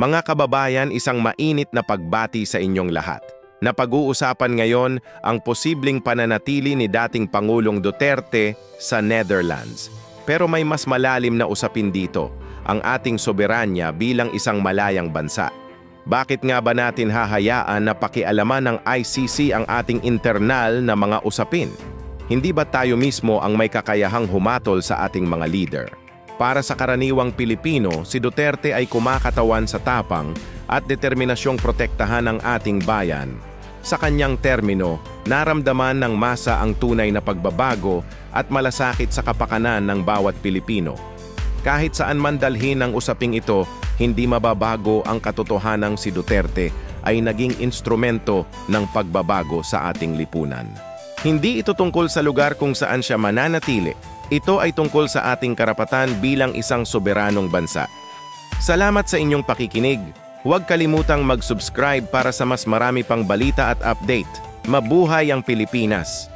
Mga kababayan, isang mainit na pagbati sa inyong lahat. Napag-uusapan ngayon ang posibleng pananatili ni dating Pangulong Duterte sa Netherlands. Pero may mas malalim na usapin dito, ang ating soberanya bilang isang malayang bansa. Bakit nga ba natin hahayaan na pakialaman ng ICC ang ating internal na mga usapin? Hindi ba tayo mismo ang may kakayahang humatol sa ating mga leader? Para sa karaniwang Pilipino, si Duterte ay kumakatawan sa tapang at determinasyong protektahan ang ating bayan. Sa kanyang termino, naramdaman ng masa ang tunay na pagbabago at malasakit sa kapakanan ng bawat Pilipino. Kahit saan man dalhin ang usaping ito, hindi mababago ang katotohanang si Duterte ay naging instrumento ng pagbabago sa ating lipunan. Hindi ito tungkol sa lugar kung saan siya mananatili. Ito ay tungkol sa ating karapatan bilang isang soberanong bansa. Salamat sa inyong pakikinig. Huwag kalimutang mag-subscribe para sa mas marami pang balita at update. Mabuhay ang Pilipinas!